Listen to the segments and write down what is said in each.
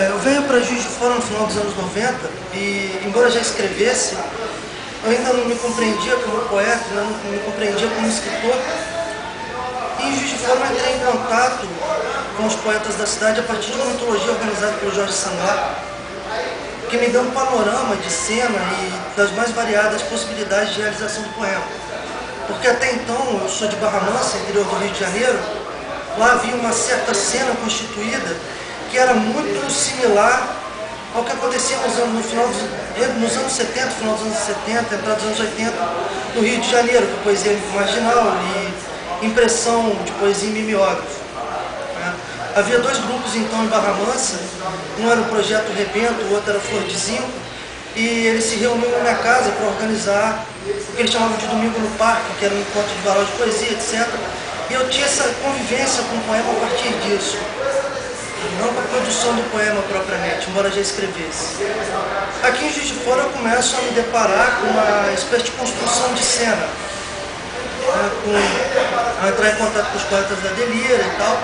Eu venho para Juiz de Fora no final dos anos 90 e, embora já escrevesse, eu ainda não me compreendia como poeta, não me compreendia como escritor. E em Juiz de Fora eu entrei em contato com os poetas da cidade a partir de uma antologia organizada pelo Jorge Sanglar, que me deu um panorama de cena e das mais variadas possibilidades de realização do poema. Porque até então, eu sou de Barra Mansa, interior do Rio de Janeiro, lá havia uma certa cena constituída que era muito similar ao que acontecia nos anos 70, final dos anos 70, entrada dos anos 80, no Rio de Janeiro, com poesia marginal e impressão de poesia em mimeógrafo. Havia dois grupos então em Barra Mansa, um era o Projeto Rebento, o outro era o Flor de Zinco, e eles se reuniam na minha casa para organizar o que eles chamavam de Domingo no Parque, que era um encontro de varal de poesia, etc. E eu tinha essa convivência com o poema a partir disso. Não com a produção do poema propriamente, embora já escrevesse. Aqui em Juiz de Fora eu começo a me deparar com uma espécie de construção de cena, a entrar em contato com os poetas da Delira e tal.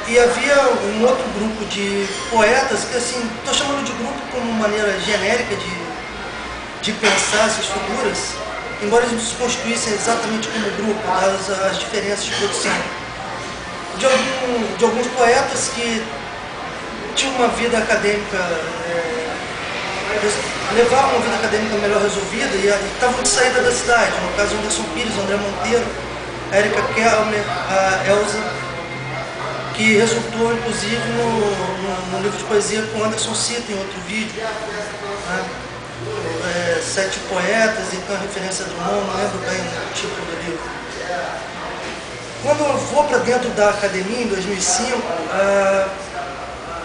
E havia um outro grupo de poetas que, assim, estou chamando de grupo como maneira genérica de pensar essas figuras, embora eles não se constituíssem exatamente como grupo, dadas as diferenças de produção. De alguns poetas que tinham uma vida acadêmica, levavam uma vida acadêmica melhor resolvida e estavam de saída da cidade. No caso, Anderson Pires, André Monteiro, a Érica Kellner, a Elza, que resultou inclusive no livro de poesia que o Anderson cita em outro vídeo. Sete Poetas, então a referência do nome, não lembro bem o título do livro. Quando eu vou para dentro da academia, em 2005,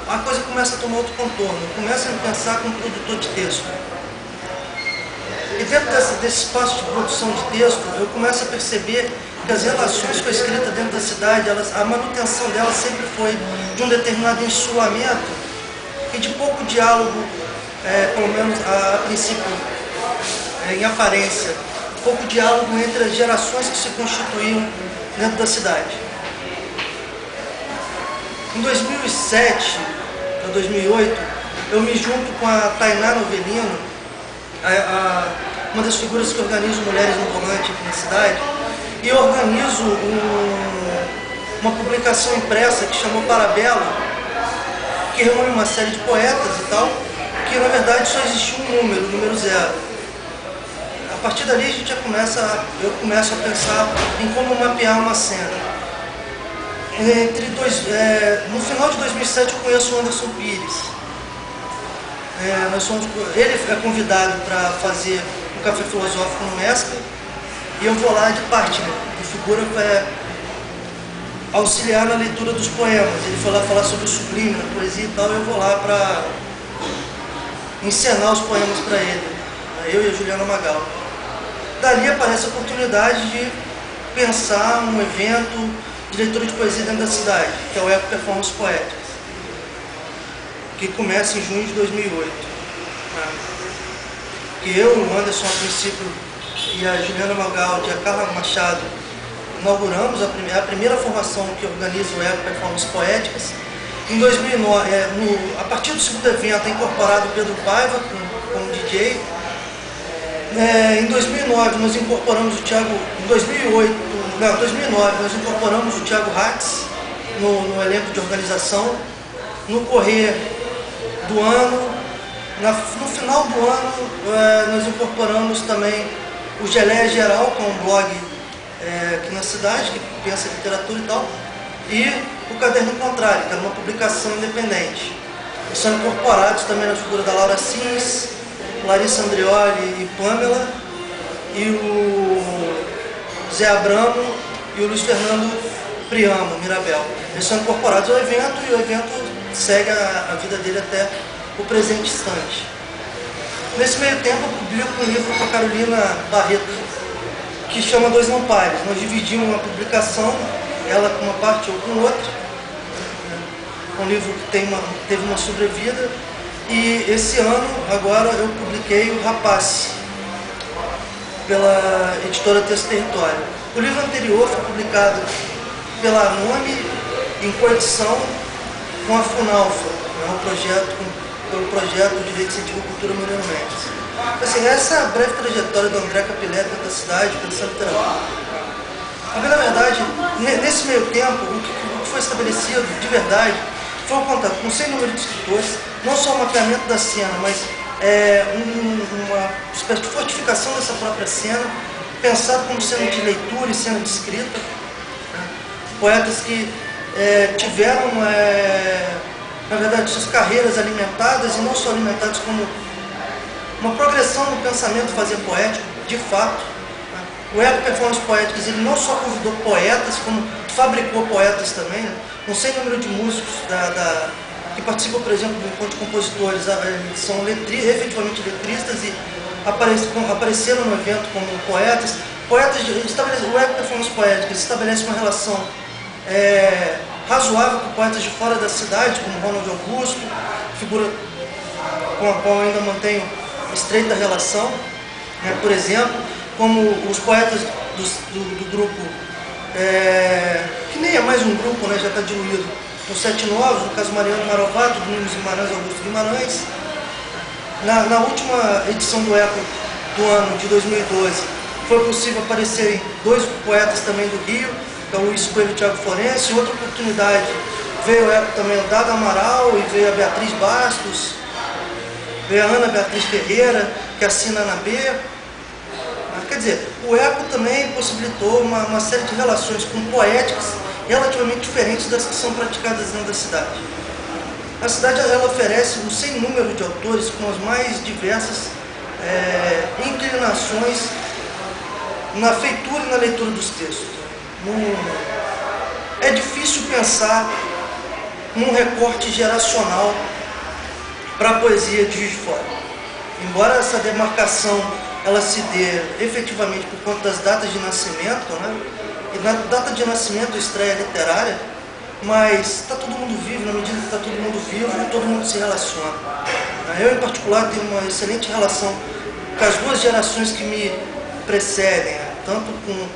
a coisa começa a tomar outro contorno. Eu começo a pensar como produtor de texto. E dentro desse espaço de produção de texto, eu começo a perceber que as relações com a escrita dentro da cidade, a manutenção delas sempre foi de um determinado insulamento e de pouco diálogo, pelo menos a princípio, em aparência, pouco diálogo entre as gerações que se constituíam dentro da cidade. Em 2007 a 2008, eu me junto com a Tainá Novelino, uma das figuras que organiza Mulheres no Volante aqui na cidade, e organizo uma publicação impressa que chamou Parabela, que reúne uma série de poetas e tal, que na verdade só existia um número zero. A partir dali eu começo a pensar em como mapear uma cena. No final de 2007 eu conheço o Anderson Pires. Ele é convidado para fazer um café filosófico no Mesca e eu vou lá de partner, de figura para auxiliar na leitura dos poemas. Ele foi lá falar sobre o sublime, a poesia e tal, e eu vou lá para encenar os poemas para ele, eu e a Juliana Magal. Dali aparece a oportunidade de pensar um evento de leitura de poesia dentro da cidade, que é o Eco Performance Poéticas, que começa em junho de 2008. Que eu, o Anderson, a princípio, e a Juliana Magal e a Carla Machado inauguramos a primeira formação que organiza o Eco Performance Poéticas. Em 2009, a partir do segundo evento, é incorporado o Pedro Paiva como DJ. Em 2009 nós incorporamos o Thiago, em 2009 nós incorporamos o Thiago Hatz no elenco de organização. No correr do ano, no final do ano, nós incorporamos também o Geleia Geral, que é um blog aqui na cidade, que pensa literatura e tal, e o Caderno Contrário, que era uma publicação independente. Eles são incorporados também na figura da Laura Sims, Larissa Andreoli e Pamela, e o Zé Abramo e o Luiz Fernando Priamo, Mirabel. Eles são incorporados ao evento e o evento segue a vida dele até o presente instante. Nesse meio tempo eu publico um livro com a Carolina Barreto, que chama Dois Não Pares. Nós dividimos uma publicação, ela com uma parte, eu com outra. É um livro que teve uma sobrevida. E esse ano, agora, eu publiquei o Rapaz, pela editora Texto Território. O livro anterior foi publicado pela Anone, em coedição com a Funalfa, é um projeto, pelo projeto de Lei de Incentivo à Cultura Murilo Mendes. Assim, essa é a breve trajetória do André Capilé dentro da cidade, dessa literatura. Porque, na verdade, nesse meio tempo, o que foi estabelecido de verdade foi o contato com sem número de escritores, não só o mapeamento da cena, mas uma espécie de fortificação dessa própria cena, pensado como cena de leitura e cena de escrita. Né? Poetas que tiveram, na verdade, suas carreiras alimentadas, e não só alimentadas como uma progressão no pensamento fazer poético, de fato. Né? O Eco Performance Poéticas, ele não só convidou poetas, como fabricou poetas também, né? Um sem número de músicos que participam, por exemplo, do encontro de compositores, são efetivamente letristas e apareceram no evento como poetas. O Eco Performance Poéticas estabelece uma relação razoável com poetas de fora da cidade, como Ronald Augusto, figura com a qual eu ainda mantenho estreita relação, né? Por exemplo, como os poetas do grupo, que nem é mais um grupo, né? Já está diluído, os Sete Novos, no caso Mariano Marovato, Domingos Guimarães, Augusto Guimarães. Na última edição do Eco do ano de 2012, foi possível aparecerem dois poetas também do Rio, que é o Luiz Coelho e o Thiago Florencio. Em outra oportunidade veio o Eco também o Dado Amaral e veio a Beatriz Bastos, veio a Ana Beatriz Ferreira, que assina na B. Quer dizer, o Eco também possibilitou uma série de relações com poéticas relativamente diferentes das que são praticadas dentro da cidade. A cidade ela oferece um sem número de autores com as mais diversas inclinações na feitura e na leitura dos textos. É difícil pensar num recorte geracional para a poesia de Juiz de Fora. Embora essa demarcação ela se dê efetivamente por conta das datas de nascimento, né? E na data de nascimento estreia literária, mas está todo mundo vivo, na medida que está todo mundo vivo, todo mundo se relaciona. Eu, em particular, tenho uma excelente relação com as duas gerações que me precedem, tanto com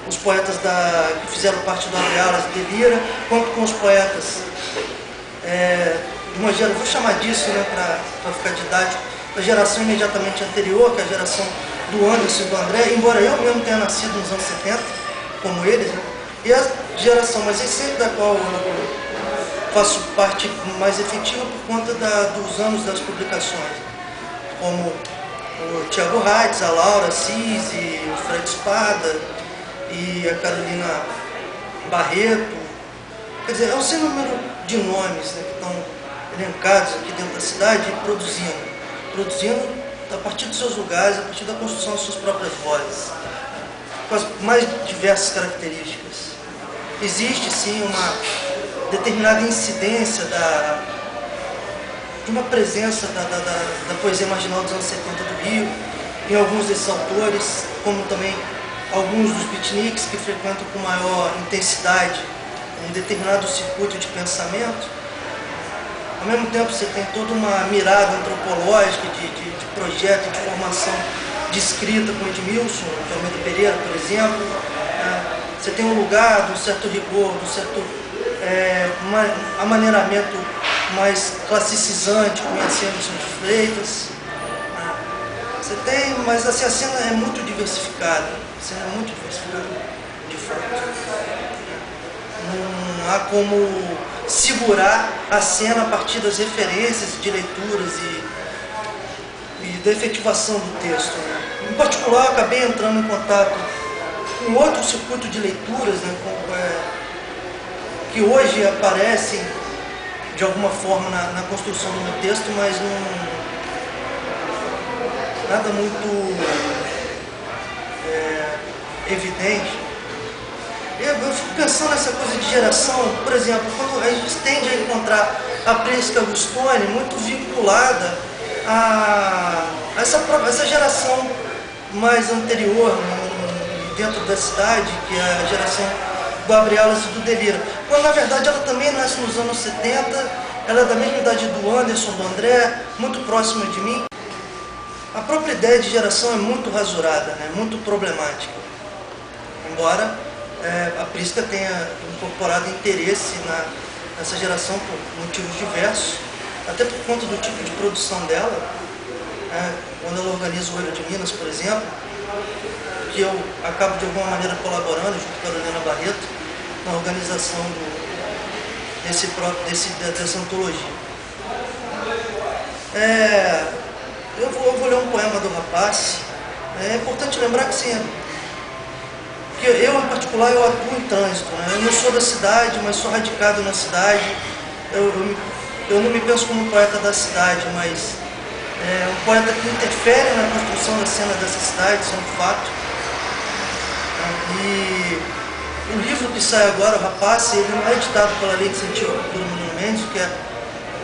os poetas que fizeram parte do Abre Alas e Delira, quanto com os poetas de uma geração, vou chamar disso, né, para ficar didático, da geração imediatamente anterior, que é a geração do Anderson e do André, embora eu mesmo tenha nascido nos anos 70, como eles, né? E a geração mais recente da qual eu faço parte mais efetiva por conta dos anos das publicações, como o Thiago Reitz, a Laura Assis, o Fred Espada e a Carolina Barreto. Quer dizer, é um sem número de nomes, né, que estão elencados aqui dentro da cidade produzindo a partir dos seus lugares, a partir da construção das suas próprias vozes, com as mais diversas características. Existe sim uma determinada incidência de uma presença da poesia marginal dos anos 70 do Rio, em alguns desses autores, como também alguns dos beatniks que frequentam com maior intensidade um determinado circuito de pensamento. Ao mesmo tempo você tem toda uma mirada antropológica de projeto, de formação de escrita com Edmilson de Almeida Pereira, por exemplo. Você tem um lugar de um certo rigor, de um certo amaneiramento mais classicizante, com Emerson de Freitas. Você tem, mas assim, a cena é muito diversificada, de fato. Não há como segurar a cena a partir das referências de leituras e da efetivação do texto. Né? Em particular, eu acabei entrando em contato com outro circuito de leituras, né, que hoje aparecem de alguma forma na construção do meu texto, mas nada muito evidente. Eu fico pensando nessa coisa de geração, por exemplo, quando a gente tende a encontrar a Prisca Gustoni muito vinculada a essa geração mais anterior, dentro da cidade, que é a geração do Abre Alas e do Delira. Quando na verdade ela também nasce nos anos 70, ela é da mesma idade do Anderson, do André, muito próxima de mim. A própria ideia de geração é muito rasurada, né? Muito problemática. Embora a Prisca tenha incorporado interesse nessa geração por motivos diversos, até por conta do tipo de produção dela, quando ela organiza o Olho de Minas, por exemplo, que eu acabo de alguma maneira colaborando junto com a Carolina Barreto na organização dessa antologia. Eu vou ler um poema do Rapaz. É importante lembrar que, sim, que eu, em particular, eu atuo em trânsito, né? Eu não sou da cidade, mas sou radicado na cidade. Eu não me penso como um poeta da cidade, mas um poeta que interfere na construção da cena dessa cidade, isso é um fato. E o livro que sai agora, O Rapaz, ele não é editado pela Lei de Incentivo à Cultura Murilo Mendes, que é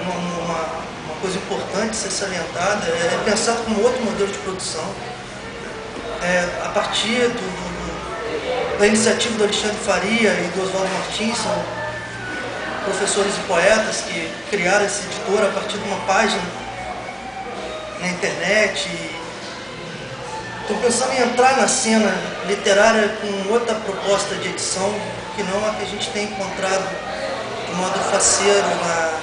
uma coisa importante de ser salientada, é pensado como outro modelo de produção. A partir da iniciativa do Alexandre Faria e do Oswaldo Martins, são professores e poetas que criaram essa editora a partir de uma página na internet. Estou pensando em entrar na cena literária com outra proposta de edição, que não a que a gente tem encontrado de modo faceiro na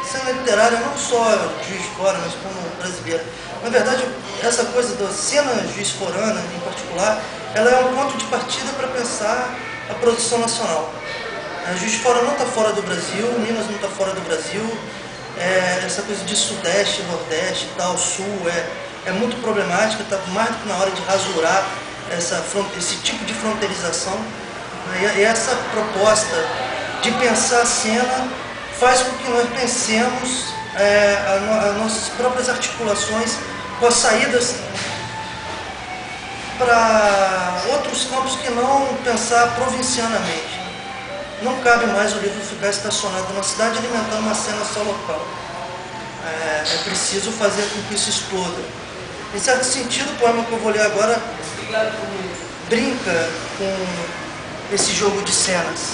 cena literária, não só de Juiz de Fora, mas como brasileira. Na verdade, essa coisa da cena Juiz Forana, em particular, ela é um ponto de partida para pensar a produção nacional. Juiz de Fora não está fora do Brasil, Minas não está fora do Brasil, essa coisa de Sudeste, Nordeste e tal, Sul, é muito problemática, está mais do que na hora de rasurar esse tipo de fronteirização. E essa proposta de pensar a cena faz com que nós pensemos as nossas próprias articulações com as saídas para outros campos que não pensar provincianamente. Não cabe mais o livro ficar estacionado na cidade alimentando uma cena só local. É preciso fazer com que isso exploda. Em certo sentido, o poema que eu vou ler agora brinca com esse jogo de cenas.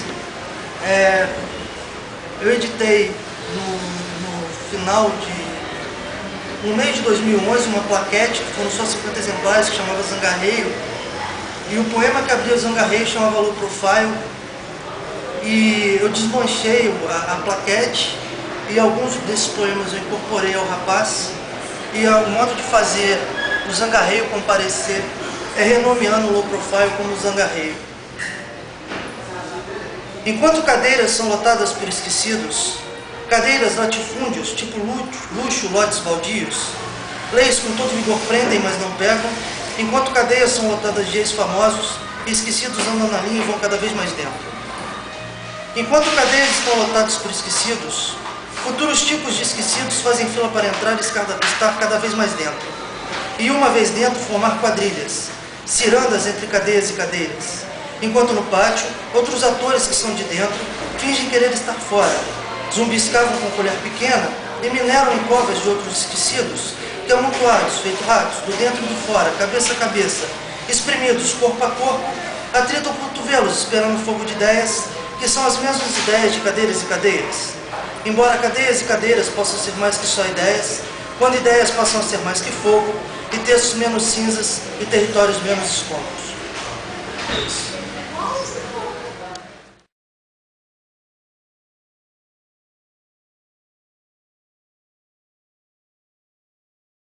Eu editei no meio de 2011, uma plaquete, que foram só 50 exemplares, que chamava Zangarreio, e o poema que abria o Zangarreio chamava Low Profile, e eu desmanchei a plaquete, e alguns desses poemas eu incorporei ao Rapaz, e o modo de fazer o Zangarreio comparecer é renomeando o Low Profile como Zangarreio. Enquanto cadeiras são lotadas por esquecidos, cadeiras latifúndios, tipo luxo, lotes baldios, leis com todo vigor prendem, mas não pegam, enquanto cadeias são lotadas de ex-famosos, e esquecidos andam na linha e vão cada vez mais dentro. Enquanto cadeias estão lotadas por esquecidos, futuros tipos de esquecidos fazem fila para entrar e estar cada vez mais dentro. E uma vez dentro, formar quadrilhas, cirandas entre cadeias e cadeiras. Enquanto no pátio, outros atores que são de dentro fingem querer estar fora, zumbiscavam com colher pequena e mineram em covas de outros esquecidos, que amontoados, feito ratos, do dentro e do fora, cabeça a cabeça, espremidos corpo a corpo, atritam cotovelos esperando o fogo de ideias, que são as mesmas ideias de cadeiras e cadeiras. Embora cadeias e cadeiras possam ser mais que só ideias, quando ideias passam a ser mais que fogo, e textos menos cinzas e territórios menos escombros.